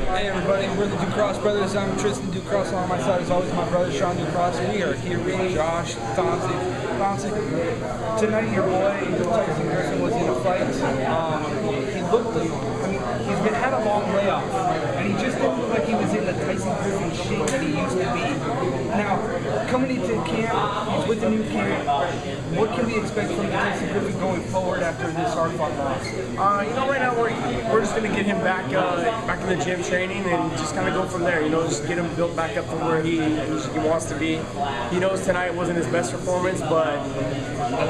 Hey everybody, we're the DuCross Brothers. I'm Tristan DuCross. On my side is always my brother Sean DuCross. We are here with Josh Thomson. Tonight your boy Tyson Griffin was in a fight. He looked like, he's had a long layoff, and he just didn't look like he was in the Tyson Griffin shape that he used to be. Now, coming into camp, he's with the new camp. What can we expect from Tyson Griffin going forward after this hard-fought loss? Right now we're just going to get him back in the gym training and just kind of go from there. Just get him built back up to where he wants to be. He knows tonight wasn't his best performance, but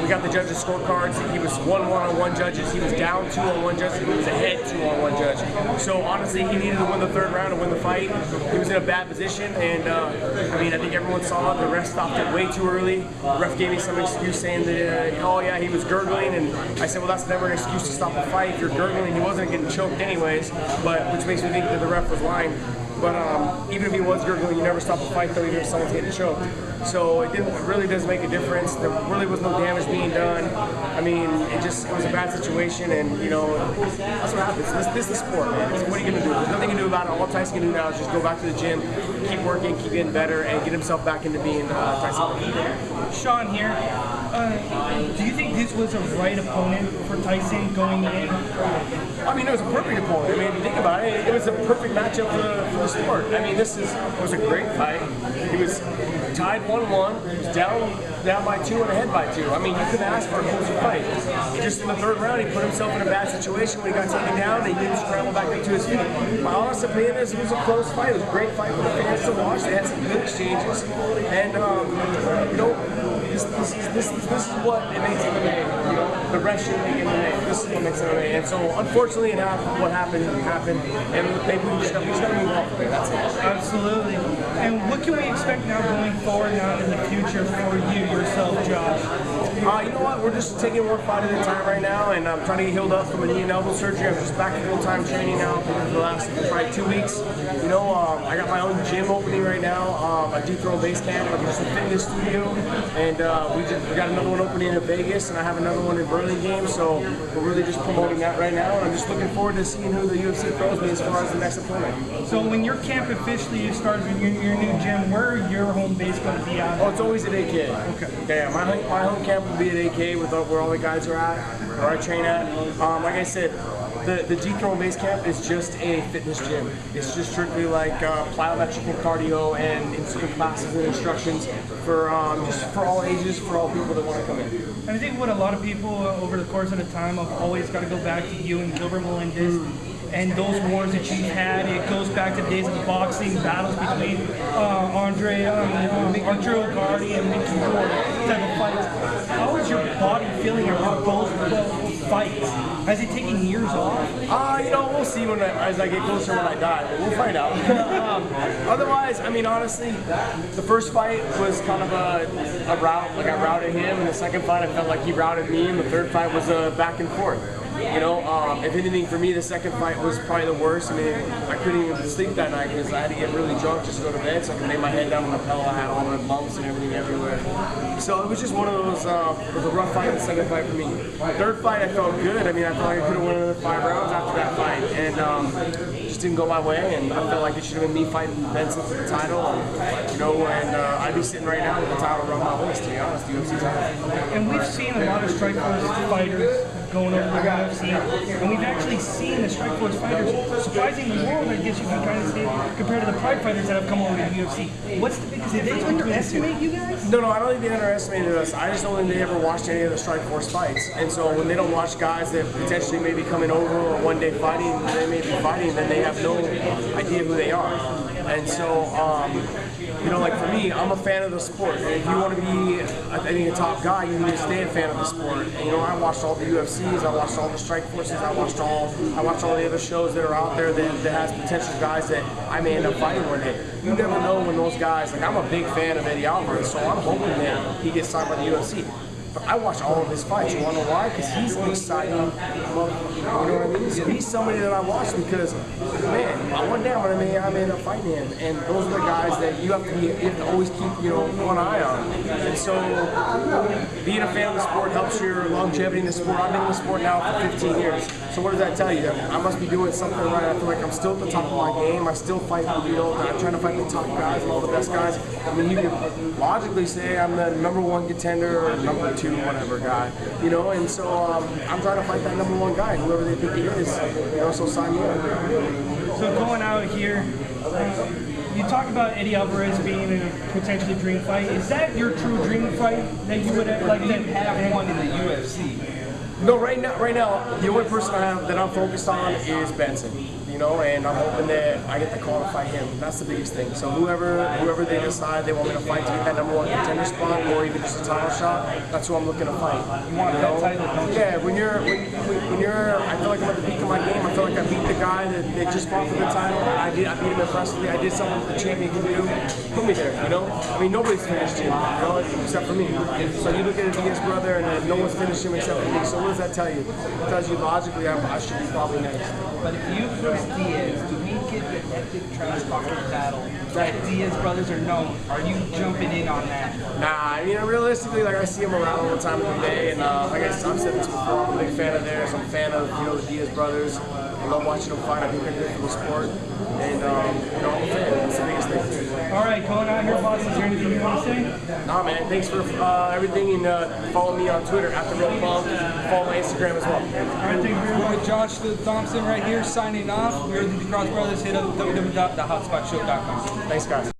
we got the judges' scorecards. He was 1-1 on one judges. He was down 2 on one judge. He was ahead 2 on one judge. So honestly, he needed to win the third round to win the fight. He was in a bad position, and I think everyone saw it. The ref stopped it way too early. The ref gave me some excuse saying that, oh yeah, he was gurgling, and I said, well, that's never an excuse to stop a fight. If you're gurgling, he wasn't getting choked anyways, which makes me think that the ref was lying. But even if he was gurgling, you never stop a fight though, even if someone's getting choked. So it really does make a difference. There really was no damage being done. It was a bad situation, and that's what happens. This is sport, man. What are you gonna do? There's nothing you can do about it. All Tyson can do now is just go back to the gym, keep working, keep getting better, and get himself back into being Tyson. Sean here. Do you think this was a right opponent for Tyson going in? It was a perfect opponent. If you think about it, it was a perfect matchup for the sport. It was a great fight. He was tied 1-1. He was down by 2 and ahead by 2. You couldn't ask for a closer fight. Just in the third round, he put himself in a bad situation when he got taken down, and he didn't scramble back up to his feet. My honest opinion is it was a close fight. It was a great fight for the fans to watch. They had some good exchanges, and this is what it makes MMA. The rest shouldn't make MMA. This is what makes MMA. And so, unfortunately, what happened, and maybe we just got to move on from there. That's it. Absolutely. And what can we expect now going forward now in the future for you yourself, Josh? You know what? We're just taking one fight at a time right now, and I'm trying to get healed up from a knee and elbow surgery. I'm just back to full-time training now for the last probably 2 weeks. I got my own gym opening right now, a DuCross base camp, just a fitness studio, and we got another one opening in Vegas, and I have another one in Burlingame. So we're really just promoting that right now, and I'm just looking forward to seeing who the UFC throws me as far as the next opponent. So when your camp officially starts in your new gym, where are your home base going to be at? Oh, it's always at AK. Okay. Yeah, my home camp will be at AK where all the guys are at, where I train at. Like I said, the DuCross base camp is just a fitness gym. It's just strictly like plyometric and cardio and instrument classes and instructions for just for all ages, for all people that want to come in. And I think what a lot of people over the course of the time have always got to go back to you and Gilbert Melendez. And those wars that you've had, it goes back to the days of the boxing battles between Arturo Gardy and Mickey Ward type of fights. How is your body feeling after both fights? Has it taken years off? We'll see as I get closer when I die, but we'll find out. Otherwise, honestly, the first fight was kind of a rout, like I routed him, and the second fight I felt like he routed me, and the third fight was a back and forth. If anything, for me, the second fight was probably the worst. I couldn't even sleep that night because I had to get really drunk just to go to bed so I could lay my head down on the pillow. I had all the bumps and everything everywhere. So it was just one of those, it was a rough fight, the second fight for me. Third fight, I felt good. I felt like I could have won another 5 rounds after that fight. And it just didn't go my way. And I felt like it should have been me fighting Benson for the title. And I'd be sitting right now with the title around my waist, to be honest, the UFC title. And we've seen a lot of Strikeforce fighters going over the UFC, and we've actually seen the Strikeforce fighters surprisingly well, I guess you can kind of say, compared to the Pride fighters that have come over to the UFC. What's the biggest difference? Did they underestimate you guys? No, I don't think they underestimated us. I just don't think they ever watched any of the Strikeforce fights. And so when they don't watch guys that potentially may be coming over or one day fighting, they may be fighting, then they have no idea who they are. And so, like for me, I'm a fan of the sport. And if you want to be, I think, a top guy, you need to stay a fan of the sport. And, I watched all the UFCs, I watched all the Strikeforces, I watched all the other shows that are out there that has potential guys that I may end up fighting one day. You never know when those guys, I'm a big fan of Eddie Alvarez, so I'm hoping that he gets signed by the UFC. But I watch all of his fights. You want to know why? Because he's an exciting motherfucker. You know what I mean? So he's somebody that I watch because, man, one day I'm gonna end up fighting him, and those are the guys that you have to always keep one eye on. And so being a fan of the sport helps your longevity in the sport. I've been in the sport now for 15 years. So what does that tell you? That I must be doing something right. I feel like I'm still at the top of my game. I still fight, I'm trying to fight the top guys and all the best guys. I mean, you could logically say I'm the #1 contender or #2 whatever guy, and so I'm trying to fight that #1 guy, whoever they think he is, so sign me up. So going out here, you talk about Eddie Alvarez being in a potentially dream fight. Is that your true dream fight that you would like to have one in the UFC? No, right now, the only person I have that I'm focused on is Benson. And I'm hoping that I get the call to fight him. That's the biggest thing. So whoever they decide they want me to fight to get that #1 contender spot, or even just a title shot, that's who I'm looking to fight. You want that title, don't you? Yeah, when you're, I feel like I'm at the peak of my game. I feel like I beat the guy that just fought for the title. I beat him impressively. I did something that the champion can do. Put me there, I mean, nobody's finished him, except for me. So you look at a Diaz brother, and no one's finished him except for me. So what does that tell you? It tells you logically I should be probably next. But if you versus Diaz, do we get the epic trash talking battle that Diaz brothers are known? Are you jumping in on that? Nah, realistically, I see him around all the time of the day, and like I've said this before, I'm a big fan of theirs. I'm a fan of the Diaz brothers. I love watching them fight. I think they're good for the sport, and I'm a fan. That's the biggest thing. All right, going out here, boss. Is there anything you want to say? Nah, man. Thanks for everything, and follow me on Twitter @TheRealPunk. Follow my Instagram as well. All right, thank you very much. With Josh Thomson right here signing off. We're the DuCross Brothers. Hit up www.thehotspotshow.com. Thanks, guys.